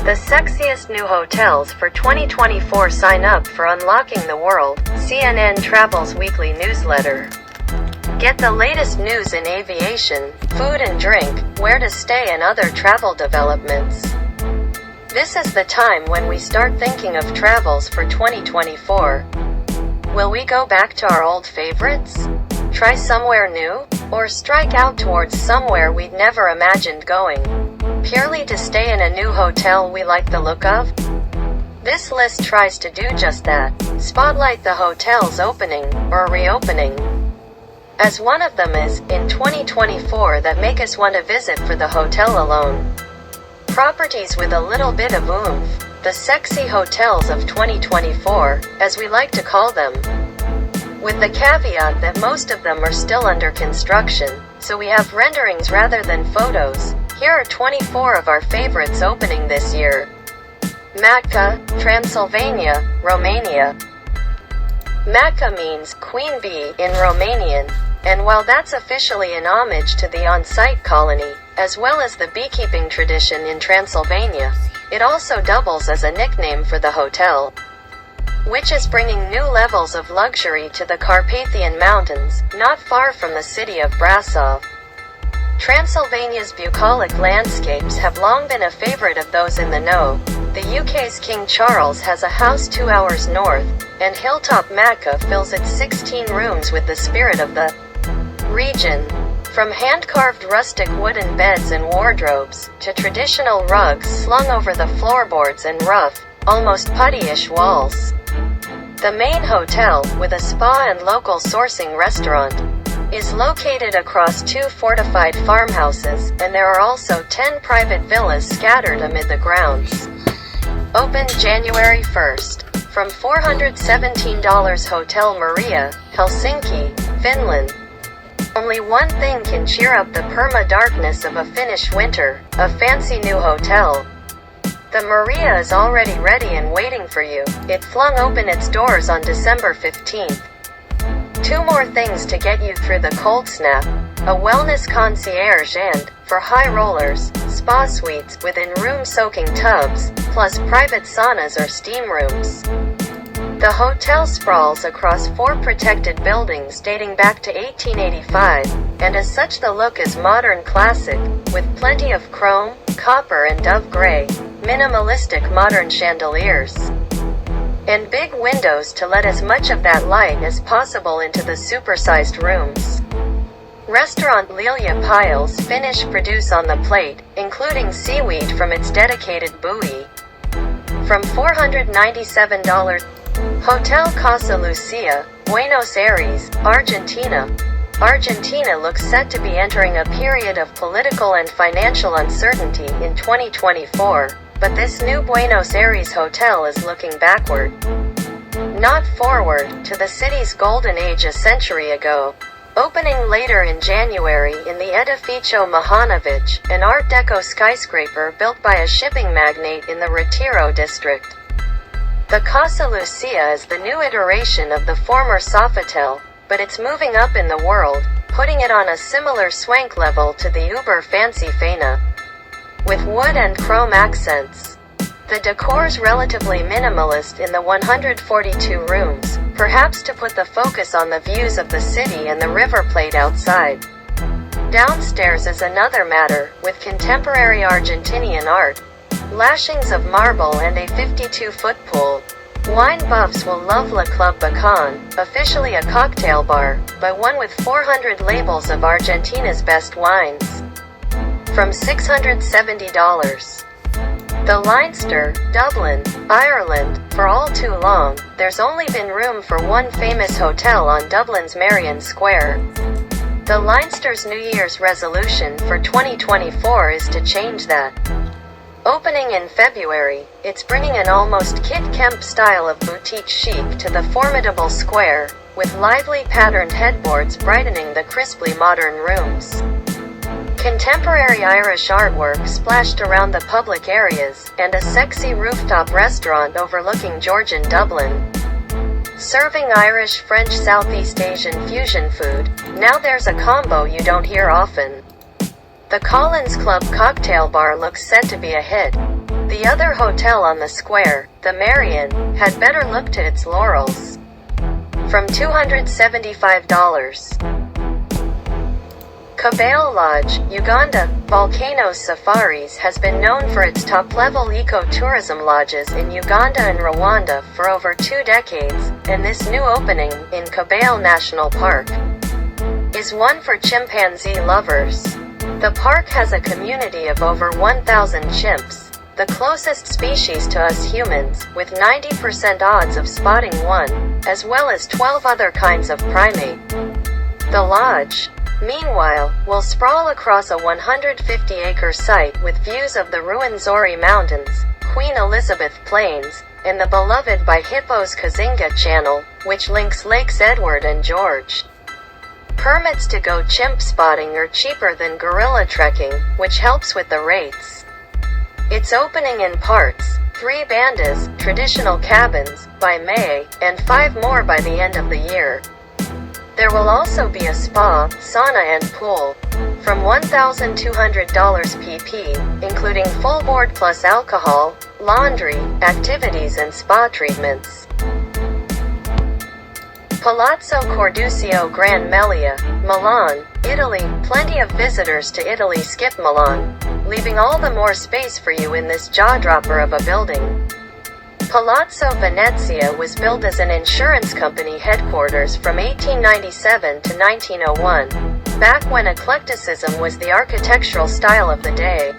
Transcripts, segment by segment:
The sexiest new hotels for 2024. Sign up for Unlocking the World, CNN Travel's weekly newsletter. Get the latest news in aviation, food and drink, where to stay and other travel developments. This is the time when we start thinking of travels for 2024. Will we go back to our old favorites? Try somewhere new? Or strike out towards somewhere we'd never imagined going? Purely to stay in a new hotel we like the look of? This list tries to do just that. Spotlight the hotels opening, or reopening, as one of them is, in 2024 that make us want to visit for the hotel alone. Properties with a little bit of oomph. The sexy hotels of 2024, as we like to call them. With the caveat that most of them are still under construction, so we have renderings rather than photos. Here are 24 of our favorites opening this year. Matka, Transylvania, Romania. Matka means Queen Bee in Romanian, and while that's officially an homage to the on-site colony, as well as the beekeeping tradition in Transylvania, it also doubles as a nickname for the hotel, which is bringing new levels of luxury to the Carpathian Mountains, not far from the city of Brasov. Transylvania's bucolic landscapes have long been a favorite of those in the know. The UK's King Charles has a house 2 hours north, and Hilltop Matka fills its 16 rooms with the spirit of the region. From hand-carved rustic wooden beds and wardrobes, to traditional rugs slung over the floorboards and rough, almost puttyish walls. The main hotel, with a spa and local sourcing restaurant, is located across 2 fortified farmhouses, and there are also 10 private villas scattered amid the grounds. Opened January 1st. From $417 Hotel Maria, Helsinki, Finland. Only one thing can cheer up the perma-darkness of a Finnish winter, a fancy new hotel. The Maria is already ready and waiting for you. It flung open its doors on December 15th. 2 more things to get you through the cold snap. A wellness concierge and, for high rollers, spa suites with in-room soaking tubs, plus private saunas or steam rooms. The hotel sprawls across 4 protected buildings dating back to 1885, and as such the look is modern classic, with plenty of chrome, copper and dove gray, minimalistic modern chandeliers, and big windows to let as much of that light as possible into the supersized rooms. Restaurant Lilia Piles Finnish produce on the plate, including seaweed from its dedicated buoy. From $497. Hotel Casa Lucia, Buenos Aires, Argentina. Argentina looks set to be entering a period of political and financial uncertainty in 2024, but this new Buenos Aires hotel is looking backward, not forward, to the city's golden age a century ago. Opening later in January in the Edificio Mahanovic, an Art Deco skyscraper built by a shipping magnate in the Retiro district. The Casa Lucia is the new iteration of the former Sofitel, but it's moving up in the world, putting it on a similar swank level to the uber-fancy Faina, with wood and chrome accents. The decor's relatively minimalist in the 142 rooms, perhaps to put the focus on the views of the city and the River Plate outside. Downstairs is another matter, with contemporary Argentinian art, lashings of marble and a 52-foot pool. Wine buffs will love La Club Bacan, officially a cocktail bar, but one with 400 labels of Argentina's best wines. From $670. The Leinster, Dublin, Ireland. For all too long, there's only been room for one famous hotel on Dublin's Merrion Square. The Leinster's New Year's resolution for 2024 is to change that. Opening in February, it's bringing an almost Kit Kemp style of boutique chic to the formidable square, with lively patterned headboards brightening the crisply modern rooms. Contemporary Irish artwork splashed around the public areas, and a sexy rooftop restaurant overlooking Georgian Dublin, serving Irish, French, Southeast Asian fusion food. Now there's a combo you don't hear often. The Collins Club cocktail bar looks set to be a hit. The The other hotel on the square, the Marion, had better look to its laurels. From $275. Kabale Lodge, Uganda, Volcano Safaris has been known for its top-level ecotourism lodges in Uganda and Rwanda for over 2 decades, and this new opening, in Kabale National Park, is one for chimpanzee lovers. The park has a community of over 1,000 chimps, the closest species to us humans, with 90% odds of spotting one, as well as 12 other kinds of primate. The lodge, meanwhile, will sprawl across a 150-acre site with views of the Ruwenzori Mountains, Queen Elizabeth Plains, and the beloved by hippos Kazinga Channel, which links Lakes Edward and George. Permits to go chimp spotting are cheaper than gorilla trekking, which helps with the rates. It's opening in parts, 3 bandas, traditional cabins, by May, and 5 more by the end of the year. There will also be a spa, sauna and pool, from $1,200 pp, including full board plus alcohol, laundry, activities and spa treatments. Palazzo Cordusio Gran Melia, Milan, Italy. Plenty of visitors to Italy skip Milan, leaving all the more space for you in this jaw-dropper of a building. Palazzo Venezia was built as an insurance company headquarters from 1897 to 1901, back when eclecticism was the architectural style of the day.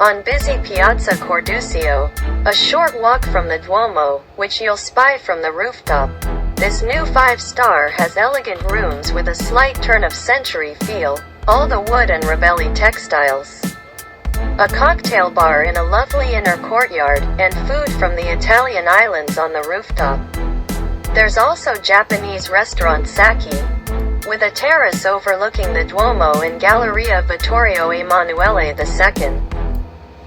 On busy Piazza Cordusio, a short walk from the Duomo, which you'll spy from the rooftop, this new 5-star has elegant rooms with a slight turn-of-century feel, all the wood and Rebelli textiles. A cocktail bar in a lovely inner courtyard, and food from the Italian islands on the rooftop. There's also Japanese restaurant Saki, with a terrace overlooking the Duomo and Galleria Vittorio Emanuele II.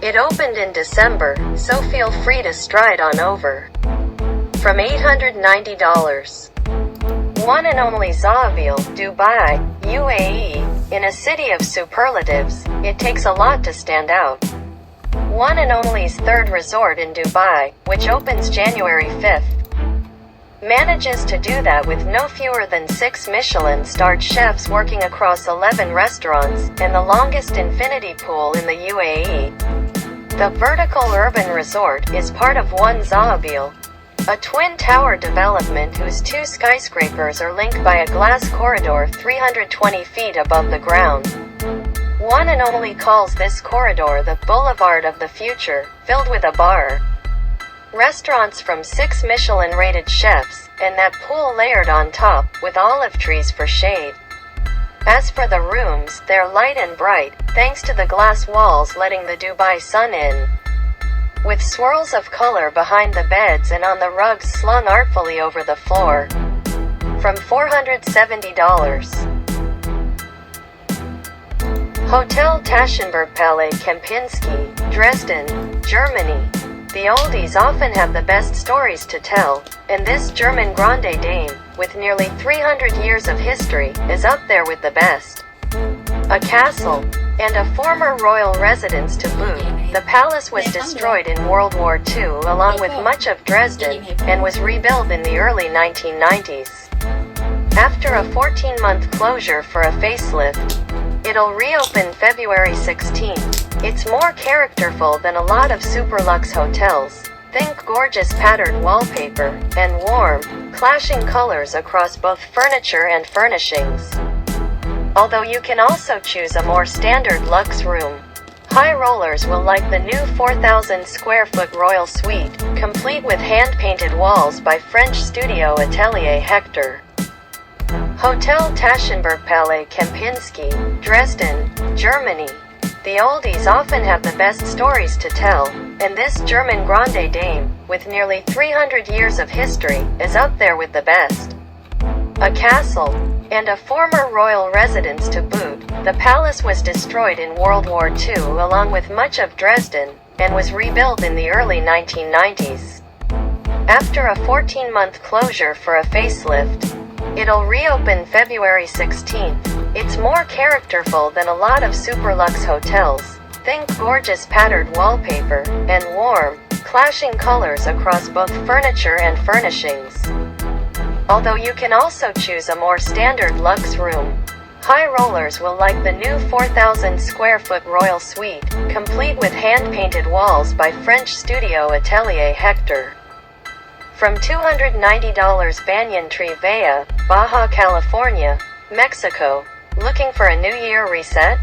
It opened in December, so feel free to stride on over. From $890. One and only Zaaville, Dubai, UAE. In a city of superlatives, it takes a lot to stand out. One and only's 3rd resort in Dubai, which opens January 5th, manages to do that with no fewer than 6 Michelin-starred chefs working across 11 restaurants, and the longest infinity pool in the UAE. The vertical urban resort is part of One Zaaville, a twin-tower development whose 2 skyscrapers are linked by a glass corridor 320 feet above the ground. One and only calls this corridor the Boulevard of the Future, filled with a bar, restaurants from 6 Michelin-rated chefs, and that pool layered on top, with olive trees for shade. As for the rooms, they're light and bright, thanks to the glass walls letting the Dubai sun in, with swirls of color behind the beds and on the rugs slung artfully over the floor. From $470. Hotel Taschenberg Palais Kempinski, Dresden, Germany. The oldies often have the best stories to tell, and this German grande dame, with nearly 300 years of history, is up there with the best. A castle, and a former royal residence to boot, the palace was destroyed in World War II along with much of Dresden, and was rebuilt in the early 1990s. After a 14-month closure for a facelift, it'll reopen February 16th. It's more characterful than a lot of superlux hotels. Think gorgeous patterned wallpaper, and warm, clashing colors across both furniture and furnishings. Although you can also choose a more standard luxe room. High rollers will like the new 4,000 square foot royal suite, complete with hand-painted walls by French studio Atelier Hector. Hotel Taschenberg Palais Kempinski, Dresden, Germany. The oldies often have the best stories to tell, and this German grande dame, with nearly 300 years of history, is up there with the best. A castle, and a former royal residence to boot, the palace was destroyed in World War II along with much of Dresden, and was rebuilt in the early 1990s. After a 14-month closure for a facelift, it'll reopen February 16th. It's more characterful than a lot of superlux hotels. Think gorgeous patterned wallpaper, and warm, clashing colors across both furniture and furnishings. Although you can also choose a more standard luxe room. High rollers will like the new 4,000 square foot royal suite, complete with hand-painted walls by French studio Atelier Hector. From $290 Banyan Tree Villa, Baja California, Mexico. Looking for a New Year reset?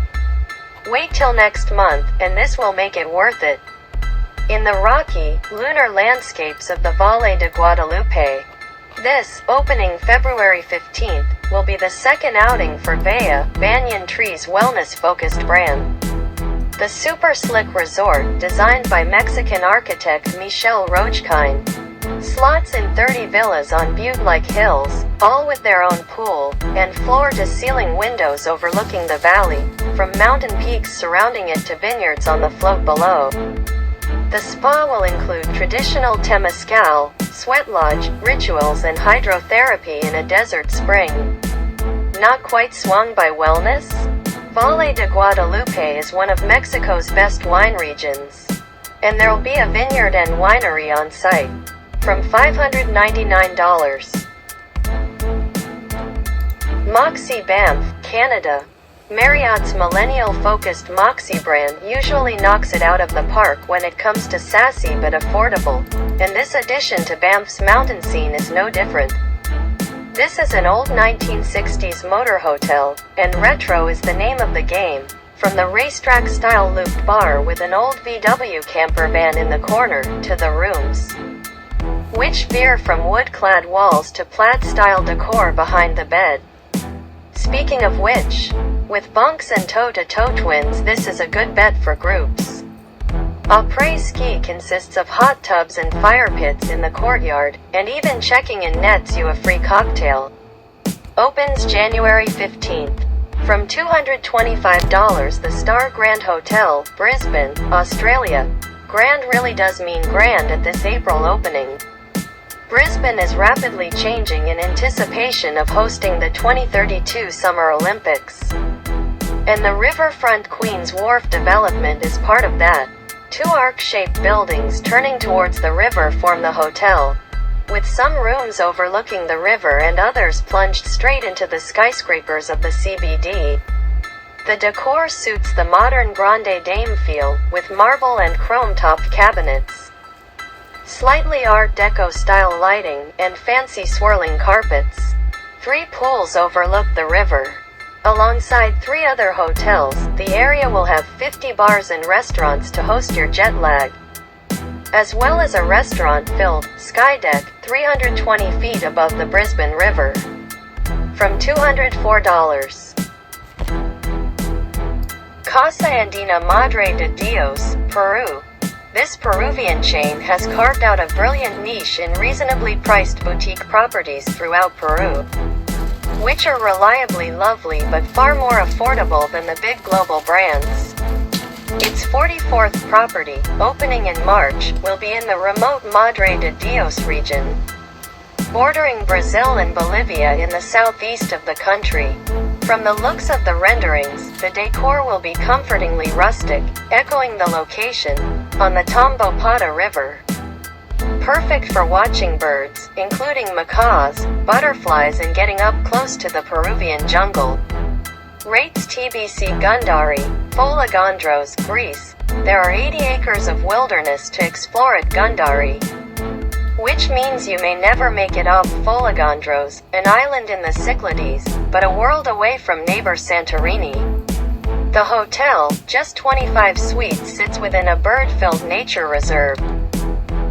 Wait till next month, and this will make it worth it. In the rocky, lunar landscapes of the Valle de Guadalupe. This, opening February 15th, will be the second outing for Villa, Banyan Tree's wellness-focused brand. The super slick resort, designed by Mexican architect Michel Rochkine, slots in 30 villas on butte-like hills, all with their own pool, and floor-to-ceiling windows overlooking the valley, from mountain peaks surrounding it to vineyards on the float below. The spa will include traditional temazcal, sweat lodge, rituals and hydrotherapy in a desert spring. Not quite swung by wellness? Valle de Guadalupe is one of Mexico's best wine regions. And there'll be a vineyard and winery on site. From $599. Moxie Banff, Canada. Marriott's millennial-focused Moxie brand usually knocks it out of the park when it comes to sassy but affordable, and this addition to Banff's mountain scene is no different. This is an old 1960s motor hotel, and retro is the name of the game, from the racetrack-style looped bar with an old VW camper van in the corner, to the rooms, which veer from wood-clad walls to plaid-style decor behind the bed. Speaking of which, with bunks and toe-to-toe twins, this is a good bet for groups. Après-ski consists of hot tubs and fire pits in the courtyard, and even checking in nets you a free cocktail. Opens January 15th. From $225, the Star Grand Hotel, Brisbane, Australia. Grand really does mean grand at this April opening. Brisbane is rapidly changing in anticipation of hosting the 2032 Summer Olympics. And the riverfront Queen's Wharf development is part of that. Two arc-shaped buildings turning towards the river form the hotel, with some rooms overlooking the river and others plunged straight into the skyscrapers of the CBD. The decor suits the modern Grande Dame feel, with marble and chrome-topped cabinets, slightly Art Deco style lighting, and fancy swirling carpets. 3 pools overlook the river. Alongside 3 other hotels, the area will have 50 bars and restaurants to host your jet lag, as well as a restaurant-filled sky deck 320 feet above the Brisbane River. From $204. Casa Andina Madre de Dios, Peru. This Peruvian chain has carved out a brilliant niche in reasonably priced boutique properties throughout Peru, which are reliably lovely but far more affordable than the big global brands. Its 44th property, opening in March, will be in the remote Madre de Dios region, bordering Brazil and Bolivia in the southeast of the country. From the looks of the renderings, the decor will be comfortingly rustic, echoing the location, on the Tambopata River. Perfect for watching birds, including macaws, butterflies and getting up close to the Peruvian jungle. Rates TBC Gundari, Foligandros, Greece. There are 80 acres of wilderness to explore at Gundari, which means you may never make it off Foligandros, an island in the Cyclades, but a world away from neighbor Santorini. The hotel, just 25 suites, sits within a bird-filled nature reserve.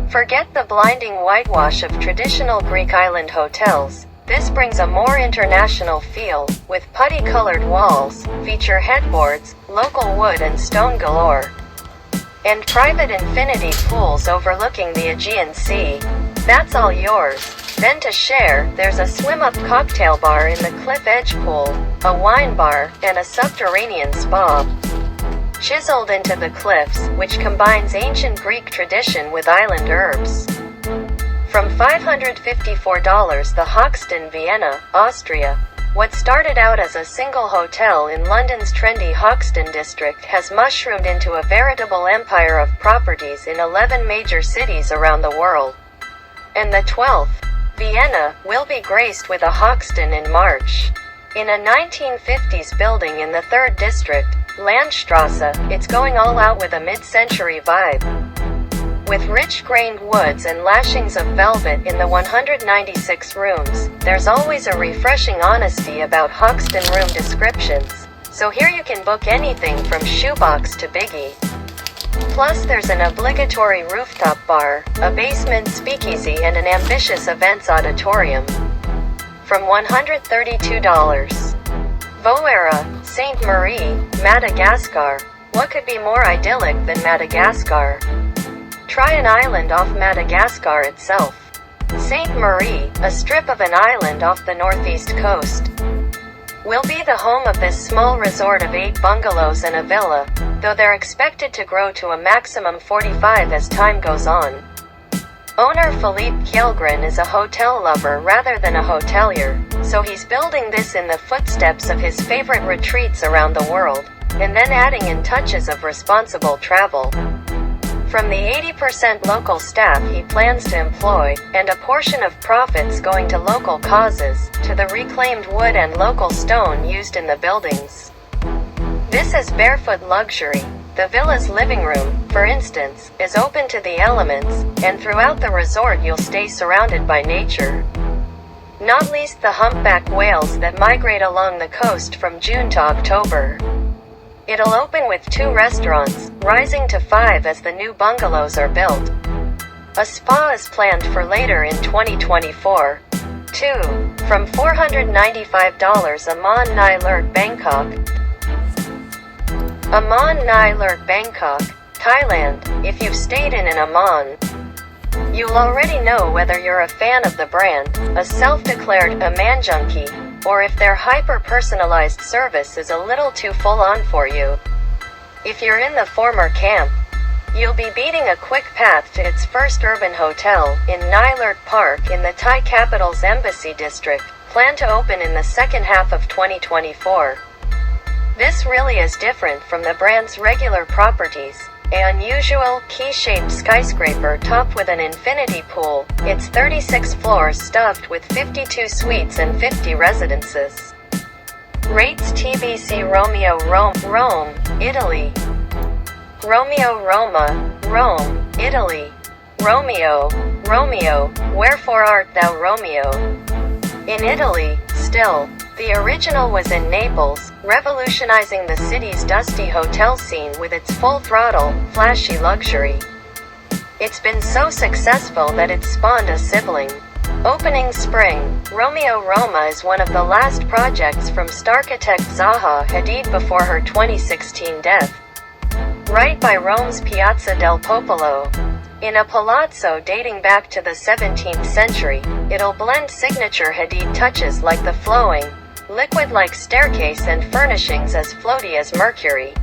Forget the blinding whitewash of traditional Greek island hotels. This brings a more international feel, with putty-colored walls, feature headboards, local wood and stone galore, and private infinity pools overlooking the Aegean Sea. That's all yours. Then to share, there's a swim-up cocktail bar in the cliff edge pool, a wine bar, and a subterranean spa, chiseled into the cliffs, which combines ancient Greek tradition with island herbs. From $554, the Hoxton, Vienna, Austria. What started out as a single hotel in London's trendy Hoxton district has mushroomed into a veritable empire of properties in 11 major cities around the world. And the 12th, Vienna, will be graced with a Hoxton in March. In a 1950s building in the 3rd district, Landstrasse, it's going all out with a mid-century vibe. With rich-grained woods and lashings of velvet in the 196 rooms, there's always a refreshing honesty about Hoxton room descriptions. So here you can book anything from shoebox to biggie. Plus there's an obligatory rooftop bar, a basement speakeasy and an ambitious events auditorium. From $132. Voera, Sainte Marie, Madagascar. What could be more idyllic than Madagascar? Try an island off Madagascar itself. Sainte Marie, a strip of an island off the northeast coast, will be the home of this small resort of 8 bungalows and a villa, though they're expected to grow to a maximum 45 as time goes on. Owner Philippe Kjellgren is a hotel lover rather than a hotelier, so he's building this in the footsteps of his favorite retreats around the world, and then adding in touches of responsible travel. From the 80% local staff he plans to employ, and a portion of profits going to local causes, to the reclaimed wood and local stone used in the buildings. This is barefoot luxury. The villa's living room, for instance, is open to the elements, and throughout the resort you'll stay surrounded by nature. Not least the humpback whales that migrate along the coast from June to October. It'll open with 2 restaurants, rising to 5 as the new bungalows are built. A spa is planned for later in 2024. 2. From $495 Amman Nai Lert Bangkok. Amman Nai Lert Bangkok, Thailand. If you've stayed in an Amman, you'll already know whether you're a fan of the brand, a self-declared Amman junkie, or if their hyper-personalized service is a little too full-on for you. If you're in the former camp, you'll be beating a quick path to its first urban hotel, in Nai Lert Park in the Thai capital's Embassy District, planned to open in the second half of 2024. This really is different from the brand's regular properties. An unusual, key-shaped skyscraper topped with an infinity pool, it's 36 floors stuffed with 52 suites and 50 residences. Rates TBC Romeo Rome, Italy. Romeo Roma, Rome, Italy. Romeo, wherefore art thou Romeo? In Italy, still. The original was in Naples, revolutionizing the city's dusty hotel scene with its full-throttle, flashy luxury. It's been so successful that it's spawned a sibling. Opening spring, Romeo Roma is one of the last projects from starchitect Zaha Hadid before her 2016 death. Right by Rome's Piazza del Popolo. In a palazzo dating back to the 17th century, it'll blend signature Hadid touches like the flowing, liquid-like staircase and furnishings as floaty as mercury.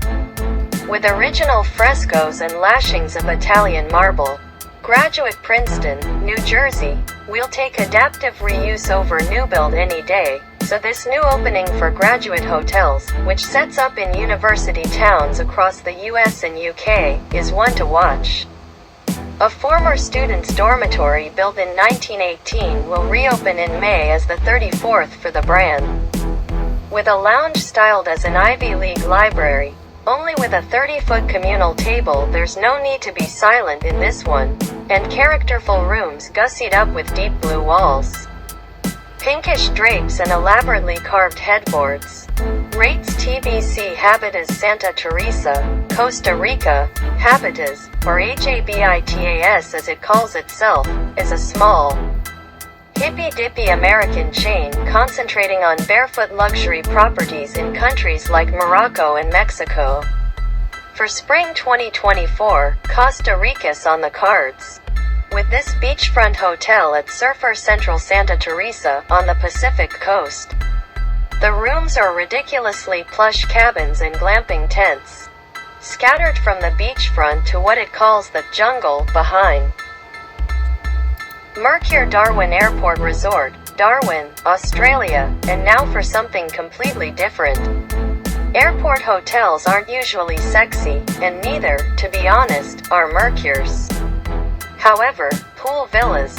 With original frescoes and lashings of Italian marble. Graduate Princeton, New Jersey. We'll take adaptive reuse over new build any day, so this new opening for graduate hotels, which sets up in university towns across the US and UK, is one to watch. A former student's dormitory built in 1918 will reopen in May as the 34th for the brand. With a lounge styled as an Ivy League library, only with a 30-foot communal table, there's no need to be silent in this one, and characterful rooms gussied up with deep blue walls. Pinkish drapes and elaborately carved headboards. Rates TBC Habitas Santa Teresa, Costa Rica. Habitas, or HABITAS as it calls itself, is a small, hippy-dippy American chain concentrating on barefoot luxury properties in countries like Morocco and Mexico. For spring 2024, Costa Rica's on the cards. With this beachfront hotel at Surfer Central Santa Teresa, on the Pacific coast. The rooms are ridiculously plush cabins and glamping tents, scattered from the beachfront to what it calls the jungle behind. Mercure Darwin Airport Resort, Darwin, Australia, and now for something completely different. Airport hotels aren't usually sexy, and neither, to be honest, are Mercure's. However, pool villas,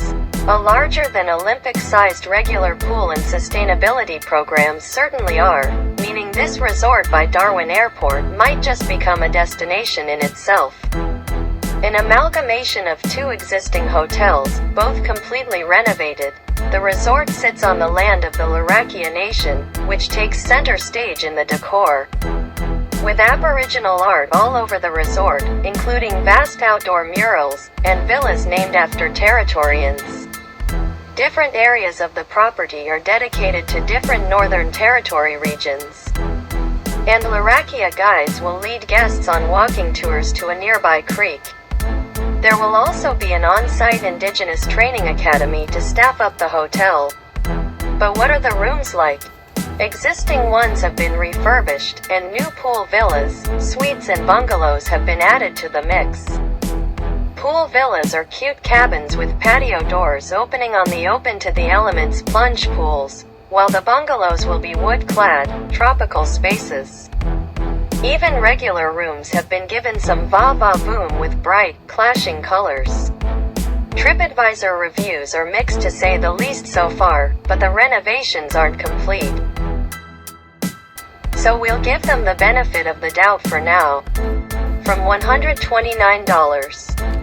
a larger than Olympic-sized regular pool and sustainability programs certainly are, meaning this resort by Darwin Airport might just become a destination in itself. An amalgamation of two existing hotels, both completely renovated, the resort sits on the land of the Larakia Nation, which takes center stage in the decor. With Aboriginal art all over the resort, including vast outdoor murals, and villas named after Territorians. Different areas of the property are dedicated to different Northern Territory regions. And Larakia guides will lead guests on walking tours to a nearby creek. There will also be an on-site Indigenous training academy to staff up the hotel. But what are the rooms like? Existing ones have been refurbished, and new pool villas, suites and bungalows have been added to the mix. Pool villas are cute cabins with patio doors opening on the open to the elements plunge pools, while the bungalows will be wood-clad, tropical spaces. Even regular rooms have been given some va-va-voom with bright, clashing colors. TripAdvisor reviews are mixed to say the least so far, but the renovations aren't complete. So we'll give them the benefit of the doubt for now. From $129.